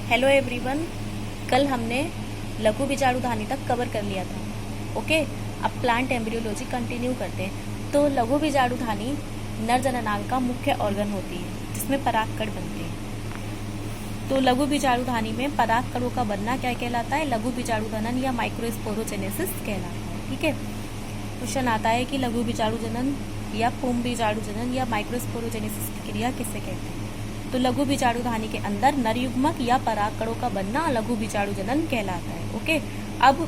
Hello everyone, कल हमने लघु बीजाणुधानी तक कवर कर लिया था। ओके, अब प्लांट एम्ब्रियोलॉजी कंटिन्यू करते हैं। तो लघु बीजाणुधानी नर जननांग का मुख्य ऑर्गन होती है जिसमें परागकण बनते हैं। तो लघु बीजाणुधानी में परागकणों का बनना क्या कहलाता है? लघु बीजाणुधनन या माइक्रोस्पोरोजेनेसिस कहलाता है। ठीक है, क्वेश्चन आता है कि लघु बीजाणुजनन या पुंभ बीजाणुजनन या माइक्रोस्पोरोजेनेसिस की क्रिया किसे कहते हैं? तो लघु बीजाणुधानी के अंदर नर युग्मक या परागकणों का बनना लघु बीजाणुजनन कहलाता है। ओके, अब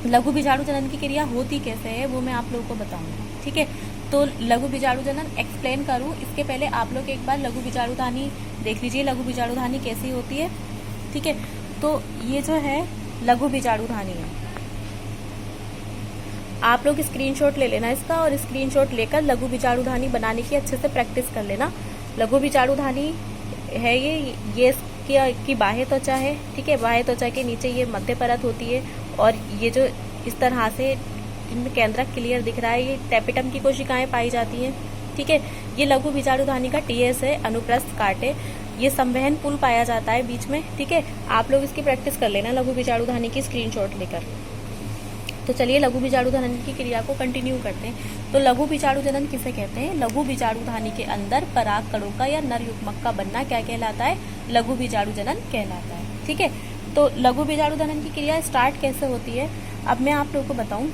लघु बीजाणुजनन की क्रिया होती कैसे है वो मैं आप लोगों को बताऊंगी। ठीक है, तो लघु बीजाणुजनन एक्सप्लेन करूं इसके पहले आप लोग एक बार लघु बीजाणुधानी देख लीजिए, लघु बीजाणुधानी कैसी होती है। ठीक है, तो ये जो है लघु बीजाणुधानी है। आप लोग स्क्रीनशॉट ले लेना इसका और स्क्रीनशॉट लेकर लघु बीजाणुधानी बनाने की अच्छे से प्रैक्टिस कर लेना। लघु बीजाणुधानी है ये इसकी बाह्य त्वचा है। ठीक है, बाह्य त्वचा के नीचे ये मध्य परत होती है और ये जो इस तरह से इनमें केंद्रक क्लियर दिख रहा है, ये टेपिटम की कोशिकाएं पाई जाती हैं। ठीक है, ये लघु बीजाणुधानी का टीएस है, अनुप्रस्थ काट है। ये संवहन पुल पाया जाता है बीच में। ठीक है, आप लोग इसकी प्रैक्टिस कर लेना लघु बीजाणुधानी की स्क्रीनशॉट लेकर। तो चलिए लघु बीजाणुधनन की क्रिया को कंटिन्यू करते हैं। तो लघु बीजाणुजनन किसे कहते हैं? लघु बीजाणुधानी के अंदर परागकणों का या नर युग्मक का बनना क्या कहलाता है? लघु बीजाणुजनन कहलाता है। ठीक है, तो लघु बीजाणुधनन की क्रिया स्टार्ट कैसे होती है अब मैं आप लोगों को बताऊं।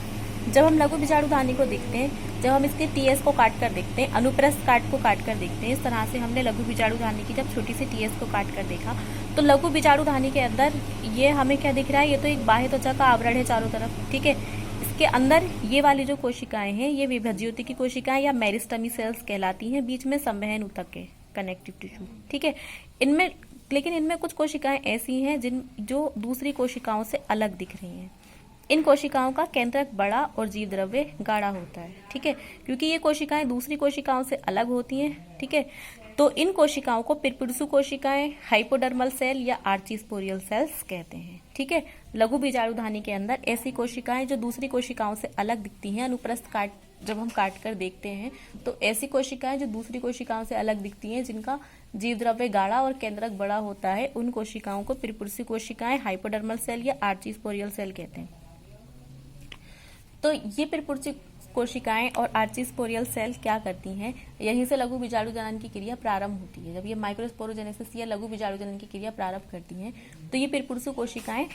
जब हम लघु बीजाणुधानी को देखते हैं, जब हम इसके टीएस को काट कर देखते हैं, अनुप्रस्थ काट को काट कर देखते हैं, इस तरह से हमने लघु बीजाणुधानी की जब छोटी सी टीएस को काट कर देखा तो लघु बीजाणुधानी के अंदर ये हमें क्या दिख रहा है? ये तो एक बाह्य त्वचा का आवरण है चारों तरफ। ठीक है, इसके अंदर ये वाली जो कोशिकाएं हैं ये विभज्योति की कोशिकाएं या मेरिस्टमी सेल्स कहलाती हैं। बीच में संवहन ऊतक है, कनेक्टिव टिश्यू। ठीक है, इनमें लेकिन इनमें कुछ कोशिकाएं ऐसी हैं जो दूसरी कोशिकाओं से अलग दिख रही हैं। इन कोशिकाओं का केंद्रक बड़ा और जीव द्रव्य गाढ़ा होता है। ठीक है, क्योंकि ये कोशिकाएं दूसरी कोशिकाओं से अलग होती हैं। ठीक है, तो इन कोशिकाओं को पिरपुरुषु कोशिकाएं, हाइपोडर्मल सेल या आर्चीस्पोरियल सेल्स कहते हैं। ठीक है, लघु बीजाणुधानी के अंदर ऐसी कोशिकाएं जो दूसरी कोशिकाओं से अलग दिखती हैं, अनुप्रस्थ काट जब हम काट कर देखते हैं तो ऐसी कोशिकाएं जो दूसरी कोशिकाओं से अलग दिखती हैं, जिनका जीव द्रव्य गाढ़ा और केंद्रक बड़ा होता है, उन कोशिकाओं को पिरपुरुषु कोशिकाएं, हाइपोडर्मल सेल या आर्चीस्पोरियल सेल कहते हैं। तो ये पिरपुरुषु कोशिकाएं और आर्चीस्पोरियल सेल क्या करती हैं? यहीं से लघु बीजाणुजनन की क्रिया प्रारंभ होती है। जब ये माइक्रोस्पोरोजेनेसिस या लघु बीजाणुजनन की क्रिया प्रारंभ करती हैं तो ये पिरपुरुषु कोशिकाएं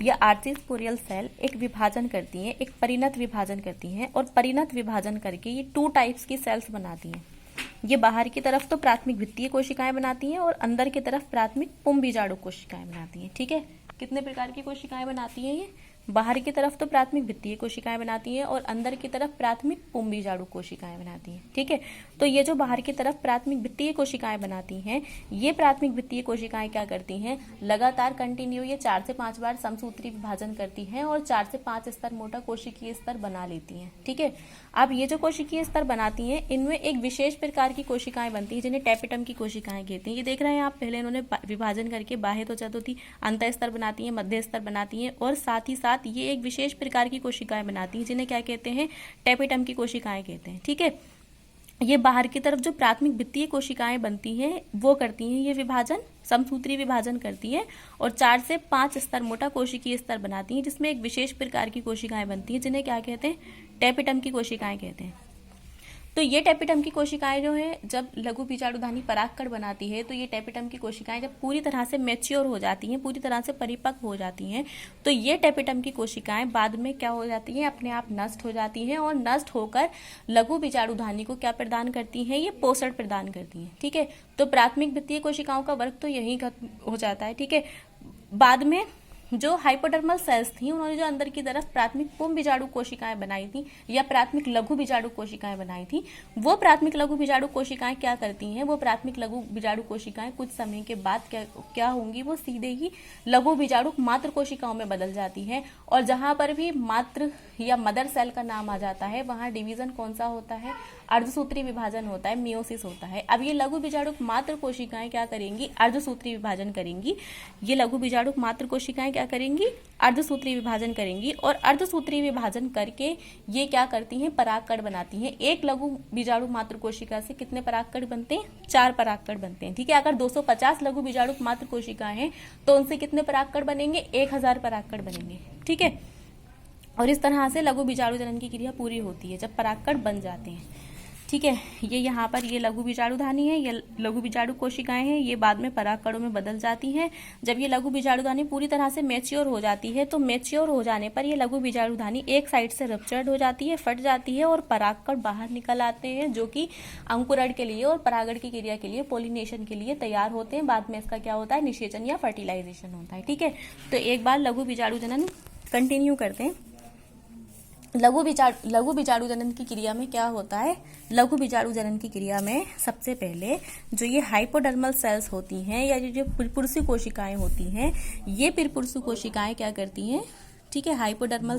या आर्चीस्पोरियल सेल एक विभाजन करती हैं, एक परिणत विभाजन करती हैं और परिणत विभाजन करके ये 2 टाइप्स की सेल्स बनाती हैं। ये बाहर की तरफ तो प्राथमिक भित्तीय कोशिकाएं बनाती हैं और अंदर की तरफ प्राथमिक पुंभ बीजाणु कोशिकाएं बनाती हैं। ठीक है, कितने प्रकार की कोशिकाएं बनाती हैं? ये बाहर की तरफ तो प्राथमिक भित्तीय कोशिकाएं बनाती हैं और अंदर की तरफ प्राथमिक पुंभ बीजाणु कोशिकाएं बनाती हैं। ठीक है, तो ये जो बाहर की तरफ प्राथमिक भित्तीय कोशिकाएं बनाती हैं, ये प्राथमिक भित्तीय कोशिकाएं क्या करती हैं? लगातार कंटिन्यू ये 4 से 5 बार समसूत्री विभाजन करती हैं और 4 से 5 स्तर मोटा कोशिकीय स्तर बना लेती हैं। ठीक है, अब ये जो कोशिकीय स्तर बनाती हैं इनमें एक विशेष प्रकार की कोशिकाएं बनती हैं जिन्हें टेपिटम की कोशिकाएं कहते हैं। ये देख रहे हैं आप, पहले इन्होंने विभाजन करके बाह्य त्वचा तो थी, अंत स्तर बनाती हैं, मध्य स्तर बनाती हैं और साथ ही साथ ये एक विशेष प्रकार की कोशिकाएं बनाती हैं जिन्हें क्या कहते हैं? टेपिटम की कोशिकाएं कहते हैं। ठीक है, ये बाहर की तरफ जो प्राथमिक भित्तीय कोशिकाएं बनती हैं वो करती हैं ये विभाजन, समसूत्री विभाजन करती हैं और 4 से 5 स्तर मोटा कोशिकीय स्तर बनाती हैं जिसमें एक विशेष प्रकार की कोशिकाएं बनती हैं जिन्हें क्या कहते हैं? टेपिटम की कोशिकाएं कहते हैं। तो ये टेपिटम की कोशिकाएं जो है जब लघु बीजाणुधानी परागकण बनाती है तो ये टेपिटम की कोशिकाएं जब पूरी तरह से मैच्योर हो जाती हैं, पूरी तरह से परिपक्व हो जाती हैं, तो ये टेपिटम की कोशिकाएं बाद में क्या हो जाती हैं? अपने आप नष्ट हो जाती हैं और नष्ट होकर लघु बीजाणुधानी को क्या प्रदान करती हैं? ये पोषण प्रदान करती हैं। ठीक है, तो प्राथमिक भित्तीय कोशिकाओं का वर्ग तो यही खत्म हो जाता है। ठीक है, बाद में जो हाइपोडर्मल सेल्स थी उन्होंने जो अंदर की तरफ प्राथमिक पुंभ बीजाणु कोशिकाएं बनाई थी या प्राथमिक लघु बीजाणु कोशिकाएं बनाई थी, वो प्राथमिक लघु बीजाणु कोशिकाएं क्या करती हैं? वो प्राथमिक लघु बीजाणु कोशिकाएं कुछ समय के बाद क्या होंगी? वो सीधे ही लघु बीजाणु मात्र कोशिकाओं में बदल जाती हैं और जहां पर भी मात्र या मदर सेल का नाम आ जाता है वहां डिवीजन कौन सा होता है? अर्धसूत्री विभाजन होता है, मियोसिस होता है। अब ये लघु बीजाणुक मात्र कोशिकाएं क्या करेंगी, अर्धसूत्री विभाजन करेंगी। ये लघु बीजाणुक मात्र कोशिकाएं क्या करेंगी, अर्धसूत्री विभाजन करेंगी। और अर्धसूत्री विभाजन करके ये क्या करती हैं, परागकण बनाती हैं। एक लघु बीजाणुक मात्र कोशिका से कितने परागकण बनते हैं, 4 परागकण बनते हैं। ठीक है, अगर 250 लघु बीजाणुक मात्र कोशिकाएं हैं तो उनसे कितने परागकण बनेंगे, 1000 परागकण बनेंगे। ठीक है, और इस तरह से लघु बीजाणु जनन की क्रिया पूरी होती है जब परागकण बन जाते हैं। ठीक है, ये यहाँ पर ये लघु बीजाणुधानी है, ये लघु बीजाणु कोशिकाएं हैं, ये बाद में परागकणों में बदल जाती हैं। जब ये लघु बीजाणुधानी पूरी तरह से मैच्योर हो जाती है तो मैच्योर हो जाने पर ये लघु बीजाणुधानी एक साइड से रप्चर्ड हो जाती है, फट जाती है और परागकण बाहर निकल आते हैं, जो कि अंकुरण के लिए और परागण की क्रिया के लिए, पोलिनेशन के लिए तैयार होते हैं। बाद में इसका क्या होता है, निषेचन या फर्टिलाइजेशन होता है। ठीक है, तो एक बार लघु बीजाणु जनन कंटिन्यू करते हैं। लघु बीजाणु जनन की क्रिया में क्या होता है, लघु बीजाणु जनन की क्रिया में सबसे पहले जो ये हाइपोडर्मल सेल्स होती हैं या जो पिरपुरुषी कोशिकाएं होती हैं, ये पिरपुरुषी कोशिकाएं क्या करती हैं, ठीक है, हाइपोडर्मल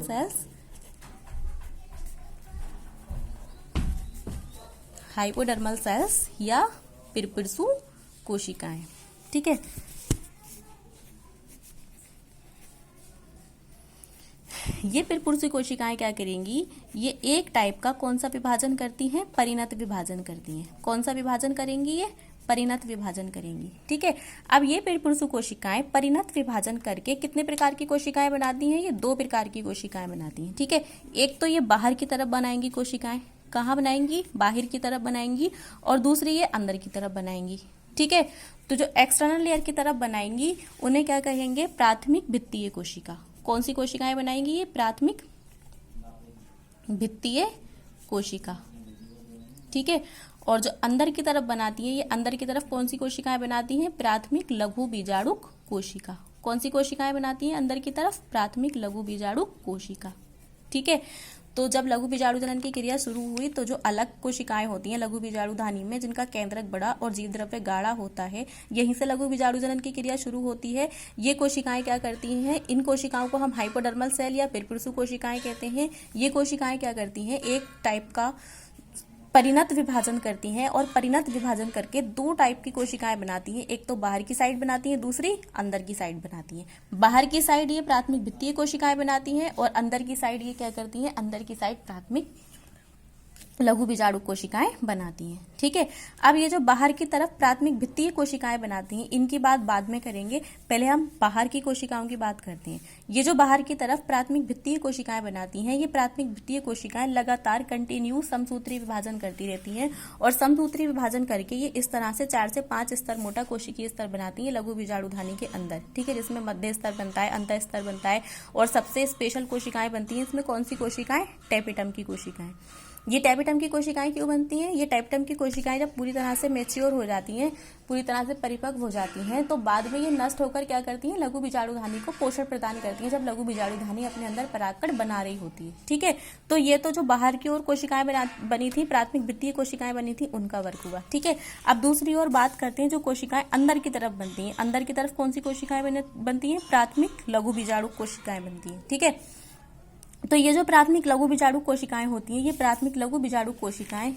सेल्स या पिरपुरुषु कोशिकाएं। ठीक है, ये पिरपुरुषी कोशिकाएं क्या करेंगी, ये एक टाइप का कौन सा विभाजन करती हैं, परिणत विभाजन करती हैं। कौन सा विभाजन करेंगी, ये परिणत विभाजन करेंगी। ठीक है, अब ये पिरपुरुषु कोशिकाएं परिणत विभाजन करके कितने प्रकार की कोशिकाएं बनाती हैं, ये 2 प्रकार की कोशिकाएं बनाती हैं। ठीक है, एक तो ये बाहर की तरफ बनाएंगी कोशिकाएं, कहाँ बनाएंगी, बाहर की तरफ बनाएंगी, और दूसरी ये अंदर की तरफ बनाएंगी। ठीक है, तो जो एक्सटर्नल लेयर की तरफ बनाएंगी उन्हें क्या कहेंगे, प्राथमिक भित्तीय कोशिका। कौन सी कोशिकाएं बनाएंगी, ये प्राथमिक भित्तीय कोशिका। ठीक है, और जो अंदर की तरफ बनाती है, ये अंदर की तरफ कौन सी कोशिकाएं बनाती हैं, प्राथमिक लघु बीजाणुक कोशिका। कौन सी कोशिकाएं बनाती हैं अंदर की तरफ, प्राथमिक लघु बीजाणुक कोशिका। ठीक है, तो जब लघु बीजाणु जनन की क्रिया शुरू हुई तो जो अलग कोशिकाएं होती हैं लघु बीजाणुधानी में, जिनका केंद्रक बड़ा और जीवद्रव्य गाढ़ा होता है, यहीं से लघु बीजाणु जनन की क्रिया शुरू होती है। ये कोशिकाएं क्या करती हैं, इन कोशिकाओं को हम हाइपोडर्मल सेल या पिरपुरुषु कोशिकाएं कहते हैं। ये कोशिकाएं क्या करती हैं, एक टाइप का परिणत विभाजन करती हैं, और परिणत विभाजन करके 2 टाइप की कोशिकाएं बनाती हैं। एक तो बाहर की साइड बनाती हैं, दूसरी अंदर की साइड बनाती हैं। बाहर की साइड ये प्राथमिक भित्तीय कोशिकाएं बनाती हैं, और अंदर की साइड ये क्या करती हैं, अंदर की साइड प्राथमिक लघु बीजाणु कोशिकाएं बनाती हैं। ठीक है, अब ये जो बाहर की तरफ प्राथमिक भित्तीय कोशिकाएं बनाती हैं, इनकी बात बाद में करेंगे, पहले हम बाहर की कोशिकाओं की बात करते हैं। ये जो बाहर की तरफ प्राथमिक भित्तीय कोशिकाएं बनाती हैं, ये प्राथमिक भित्तीय कोशिकाएं लगातार कंटिन्यू समसूत्री विभाजन करती रहती हैं, और समसूत्री विभाजन करके ये इस तरह से 4 से 5 स्तर मोटा कोशिकीय स्तर बनाती हैं लघु बीजाणुधानी के अंदर। ठीक है, जिसमें मध्य स्तर बनता है, अंत स्तर बनता है, और सबसे स्पेशल कोशिकाएं बनती हैं इसमें। कौन सी कोशिकाएं, टेपिटम की कोशिकाएं। ये टेपिटम की कोशिकाएं क्यों बनती हैं, ये टेपिटम की कोशिकाएं जब पूरी तरह से मैच्योर हो जाती हैं, पूरी तरह से परिपक्व हो जाती हैं, तो बाद में ये नष्ट होकर क्या करती हैं, लघु बीजाणुधानी को पोषण प्रदान करती हैं, जब लघु बीजाणुधानी अपने अंदर परागकण बना रही होती है। ठीक है, तो ये तो जो बाहर की ओर कोशिकाएं बनी थी, प्राथमिक भित्तीय कोशिकाएं बनी थी, उनका वर्क हुआ। ठीक है, अब दूसरी ओर बात करते हैं जो कोशिकाएं अंदर की तरफ बनती हैं। अंदर की तरफ कौन सी कोशिकाएं बनती हैं, प्राथमिक लघु बीजाणु कोशिकाएं बनती हैं। ठीक है, तो ये जो प्राथमिक लघु बीजाणु कोशिकाएं होती हैं, ये प्राथमिक लघु बीजाणु कोशिकाएं,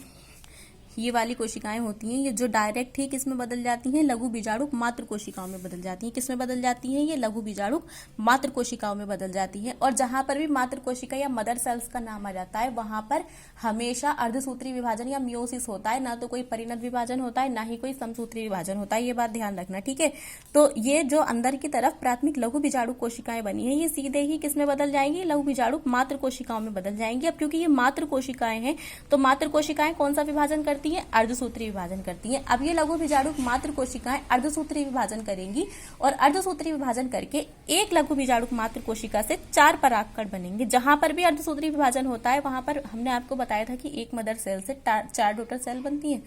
ये वाली कोशिकाएं होती हैं, ये जो डायरेक्ट ही किसमें बदल जाती हैं, लघु बीजाणुक मात्र कोशिकाओं में बदल जाती हैं। किसमें बदल जाती हैं, ये लघु बीजाणुक मात्र कोशिकाओं में बदल जाती हैं। और जहां पर भी मात्र कोशिका या मदर सेल्स का नाम आ जाता है, वहां पर हमेशा अर्धसूत्री विभाजन या मियोसिस होता है, ना तो कोई परिणत विभाजन होता है, ना ही कोई समसूत्री विभाजन होता है। ये बात ध्यान रखना। ठीक है, तो ये जो अंदर की तरफ प्राथमिक लघु बीजाणु कोशिकाएं बनी है, ये सीधे ही किसमें बदल जाएंगी, लघु बीजाणुक मात्र कोशिकाओं में बदल जाएंगी। अब क्योंकि ये मात्र कोशिकाएं हैं, तो मात्र कोशिकाएं कौन सा विभाजन करती हैं, अर्धसूत्री विभाजन करती हैं। अब ये लघु बीजाणुक मात्र कोशिकाएं अर्धसूत्री विभाजन करेंगी, और अर्धसूत्री विभाजन करके एक लघु बीजाणुक मात्र कोशिका से 4 परागकण बनेंगे। जहां पर भी अर्धसूत्री विभाजन होता है, वहां पर हमने आपको बताया था कि एक मदर सेल से 4 डॉटर सेल बनती हैं।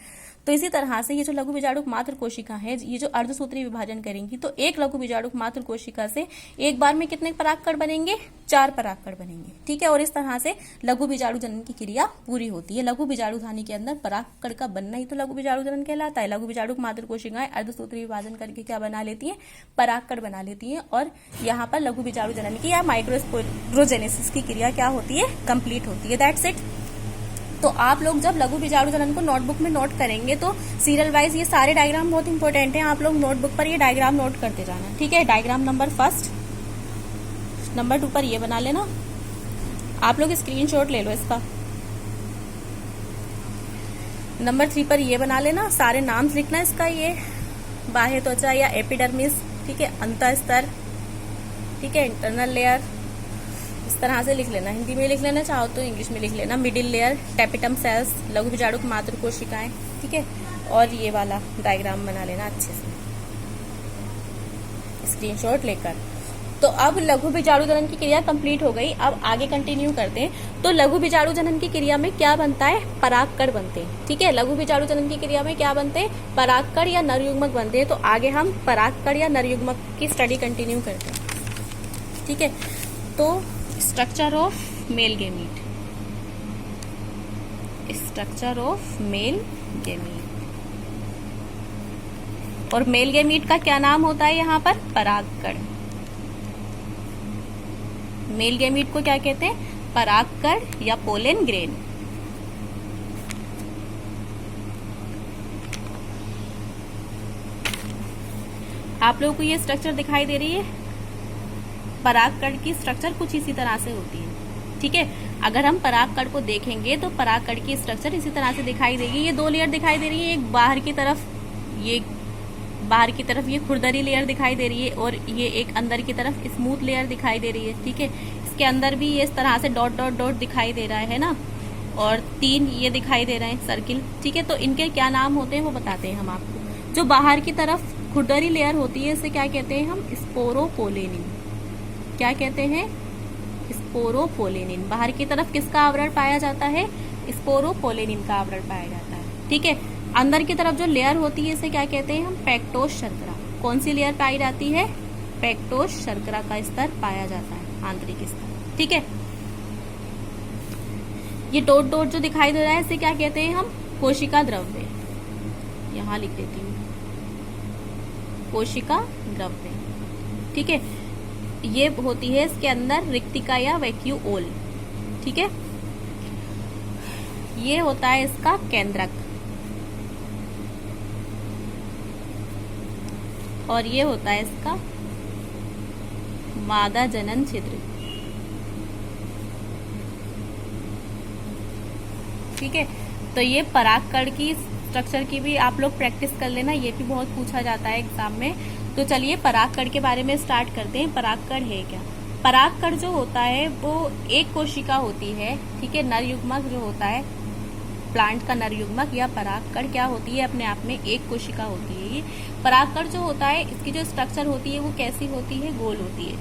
तो इसी तरह से ये जो लघु बीजाणुक मात्र कोशिका है, ये जो अर्धसूत्री विभाजन करेंगी, तो एक लघु बीजाणुक मात्र कोशिका से एक बार में कितने परागकण बनेंगे, 4 परागकण बनेंगे। ठीक है, और इस तरह से लघु बीजाणु जनन की क्रिया पूरी होती है। लघु बीजाणुधानी के अंदर परागकण का बनना ही तो लघु बीजाणु जनन कहलाता है। लघु बीजाणुक मात्र कोशिकाएं अर्धसूत्री विभाजन करके क्या बना लेती हैं, परागकण बना लेती हैं, और यहाँ पर लघु बीजाणु जनन की या माइक्रोस्पोरोजेनेसिस की क्रिया क्या होती है, कंप्लीट होती है। That's it. तो आप लोग जब लघु बीजाणु जनन को नोटबुक में नोट करेंगे तो सीरियल वाइज ये सारे डायग्राम बहुत इंपॉर्टेंट हैं, आप लोग नोटबुक पर ये डायग्राम नोट करते जाना, ठीक है। डायग्राम नंबर 1, नंबर 2 पर ये बना लेना, आप लोग स्क्रीनशॉट ले लो इसका। नंबर 3 पर ये बना लेना, सारे नाम लिखना इसका, ये बाह्य त्वचा या एपिडर्मिस, ठीक है, अंतःस्तर, ठीक है, इंटरनल लेयर, इस तरह से लिख लेना, हिंदी में लिख लेना, चाहो तो इंग्लिश में लिख लेना। मिडिल लेयर, टैपिटम सेल्स, लघु बीजाणु मातृ कोशिकाएं, ठीक है, और ये वाला डायग्राम बना लेना अच्छे से स्क्रीनशॉट लेकर। तो अब लघु बीजाणु जनन की क्रिया कंप्लीट हो गई, अब आगे कंटिन्यू करते हैं। तो लघु बीजाणु जनन की क्रिया में क्या बनता है, परागकण बनते हैं, ठीक है। लघु बीजाणु जनन की क्रिया में क्या बनते हैं, परागकण या नरयुग्मक बनते हैं। तो आगे हम परागकण या नरयुग्मक की स्टडी कंटिन्यू करते हैं, ठीक है। तो structure of male gamete, structure of male gamete, और मेल गैमीट का क्या नाम होता है यहाँ पर, परागकण। मेल गैमीट को क्या कहते हैं, परागकण या पोलन ग्रेन। आप लोगों को ये स्ट्रक्चर दिखाई दे रही है, परागकण की स्ट्रक्चर कुछ इसी तरह से होती है, ठीक है। अगर हम परागकण को देखेंगे तो परागकण की स्ट्रक्चर इसी तरह से दिखाई देगी। ये 2 लेयर दिखाई दे रही है, एक बाहर की तरफ ये खुरदरी लेयर दिखाई दे रही है, और ये एक अंदर की तरफ स्मूथ लेयर दिखाई दे रही है, ठीक है। इसके अंदर भी ये इस तरह से डॉट डॉट डॉट दिखाई दे रहा है ना, और 3 ये दिखाई दे रहे हैं सर्किल, ठीक है। तो इनके क्या नाम होते हैं वो बताते हैं हम आपको। जो बाहर की तरफ खुरदरी लेयर होती है इसे क्या कहते हैं हम, स्पोरोपोलेनिन। क्या कहते हैं, स्पोरोपोलेनिन। बाहर की तरफ किसका आवरण पाया जाता है, स्पोरोपोलेनिन का आवरण पाया जाता है, ठीक है। अंदर की तरफ जो लेयर होती है इसे क्या कहते हैं हम, पेक्टोस शर्करा। कौन सी लेयर पाई जाती है, पेक्टोस शर्करा का स्तर पाया जाता है, आंतरिक स्तर, ठीक है। ये डॉट डॉट जो दिखाई दे रहा है इसे क्या कहते हैं हम, कोशिका द्रव्य। यहां लिख देती हूँ, कोशिका द्रव्य, ठीक है। ये होती है इसके अंदर रिक्तिका या वैक्यूओल, ठीक है। ये होता है इसका केंद्रक, और ये होता है इसका मादा जनन छिद्र, ठीक है। तो ये परागकण की स्ट्रक्चर की भी आप लोग प्रैक्टिस कर लेना, ये भी बहुत पूछा जाता है एग्जाम में। तो चलिए परागकण के बारे में स्टार्ट करते हैं। परागकण है क्या, परागकण जो होता है वो एक कोशिका होती है, ठीक है। नरयुग्मक जो होता है, प्लांट का नरयुग्मक या परागकण क्या होती है, अपने आप में एक कोशिका होती है। ये परागकण जो होता है इसकी जो स्ट्रक्चर होती है वो कैसी होती है, गोल होती है।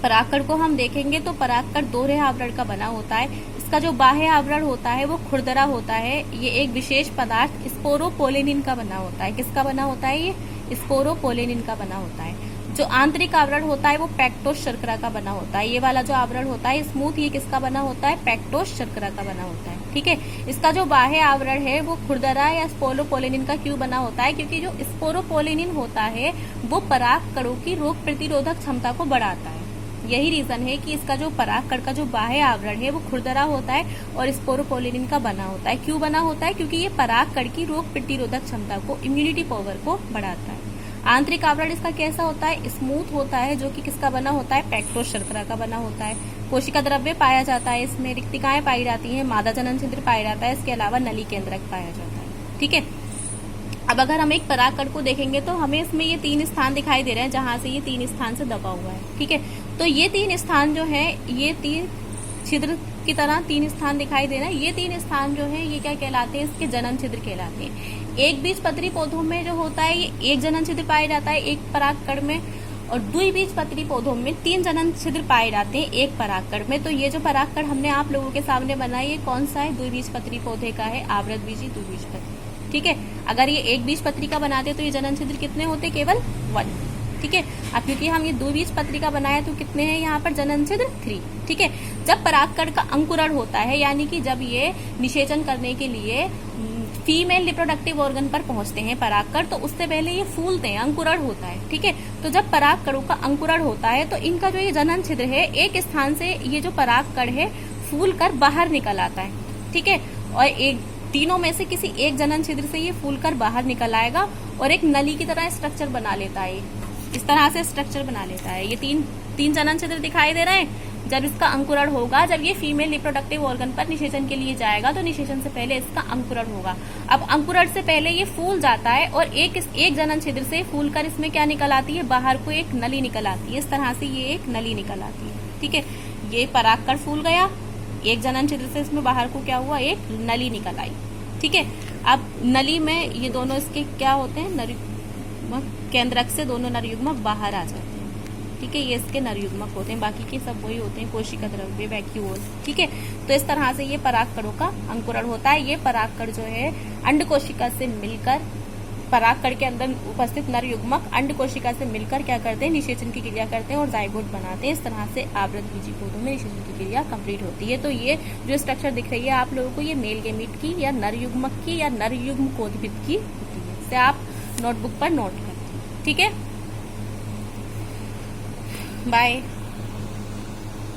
परागकण को हम देखेंगे तो परागकण दोहरे आवरण का बना होता है। इसका जो बाह्य आवरण होता है वो खुरदरा होता है। ये एक विशेष पदार्थ स्पोरोपोलेनिन का बना होता है। किसका बना होता है, ये स्पोरोपोलेनिन का बना होता है। जो आंतरिक आवरण होता है वो पेक्टोस शर्करा का बना होता है। ये वाला जो आवरण होता है स्मूथ, ये किसका बना होता है, पेक्टोस शर्करा का बना होता है, ठीक है। इसका जो बाह्य आवरण है वो खुरदरा या स्पोरोपोलेनिन का क्यों बना होता है, क्योंकि जो स्पोरोपोलेनिन होता है वो परागकणों की रोग प्रतिरोधक क्षमता को बढ़ाता है। यही रीजन है कि इसका जो परागकण का जो बाह्य आवरण है वो खुरदरा होता है और स्पोरोपोलेनिन का बना होता है। क्यों बना होता है, क्योंकि ये परागकण की रोग प्रतिरोधक क्षमता को, इम्यूनिटी पावर को बढ़ाता है। आंतरिक आवरण इसका कैसा होता है, स्मूथ होता है, जो कि किसका बना होता है, पेक्टोस शर्करा का बना होता है। कोशिका द्रव्य पाया जाता है, इसमें रिक्तिकाएं पाई जाती हैं, मादा जनन छिद्र पाया जाता है, इसके अलावा नली केंद्रक पाया जाता है, ठीक है। अब अगर हम एक परागकण को देखेंगे तो हमें इसमें ये 3 स्थान दिखाई दे रहे हैं, जहां से ये 3 स्थान से दबा हुआ है, ठीक है। तो ये 3 स्थान जो है, ये 3 छिद्र की तरह 3 स्थान दिखाई दे रहे हैं। ये 3 स्थान जो है ये क्या कहलाते हैं, इसके जनन छिद्र कहलाते हैं। एक बीजपत्री पौधों में जो होता है ये एक जनन छिद्र पाया जाता है एक परागकण में, और द्विबीजपत्री पौधों में 3 जनन छिद्र पाए जाते हैं एक परागकण में। तो ये जो परागकण हमने आप लोगों के सामने बनाया ये कौन सा है, द्विबीजपत्री पौधे का है, आवृतबीजी द्विबीजपत्री, ठीक है। अगर ये एक बीजपत्री का बनाते तो ये जनन छिद्र कितने होते, केवल 1, ठीक है। अब क्योंकि हम ये द्विबीजपत्री का बनाया तो कितने हैं यहाँ पर जनन छिद्र, 3, ठीक है। जब परागकण का अंकुरण होता है, यानी कि जब ये निषेचन करने के लिए फीमेल रिप्रोडक्टिव ऑर्गन पर पहुंचते हैं परागकण, तो उससे पहले ये फूलते हैं, अंकुरण होता है, ठीक है। तो जब परागकणों का अंकुरण होता है तो इनका जो ये जनन छिद्र है एक स्थान से ये जो परागकण है फूल कर बाहर निकल आता है, ठीक है। और एक तीनों में से किसी एक जनन छिद्र से ये फूलकर बाहर निकल आएगा और एक नली की तरह स्ट्रक्चर बना लेता है। इस तरह से स्ट्रक्चर बना लेता है। ये तीन जनन छिद्र दिखाई दे रहे हैं। जब इसका अंकुरण होगा, जब ये फीमेल रिप्रोडक्टिव ऑर्गन पर निषेचन के लिए जाएगा, तो निषेचन से पहले इसका अंकुरण होगा। अब अंकुरण से पहले ये फूल जाता है और एक जनन छिद्र से फूल कर इसमें क्या निकल आती है, बाहर को एक नली निकल आती है। इस तरह से ये एक नली निकल आती है। ठीक है, ये परागकण फूल गया, एक जनन छिद्र से इसमें बाहर को क्या हुआ, एक नली निकल आई। ठीक है, अब नली में ये दोनों इसके क्या होते हैं, नरयुग्मक, केंद्रक से दोनों नरयुग्मक बाहर आ जाते हैं। ठीक है, ये इसके नरयुग्मक होते हैं, बाकी के सब वही होते हैं, कोशिका द्रव्य, वैक्यूल। ठीक है, तो इस तरह से ये परागकणों का अंकुरण होता है। ये परागकण जो है अंड कोशिका से मिलकर, परागकण के अंदर उपस्थित नरयुग्मक अंड कोशिका से मिलकर क्या करते हैं, निषेचन की क्रिया करते हैं और जाइगोट बनाते हैं। इस तरह से आवृत बीजी पौधों में निषेचन की क्रिया कंप्लीट होती है। तो ये जो स्ट्रक्चर दिख रही है आप लोगों को, ये मेल गेमीट की या नरयुग्मक की या नरयुग्मकोद्भिद की होती है। इसे आप नोटबुक पर नोट करते हैं। ठीक है, बाय।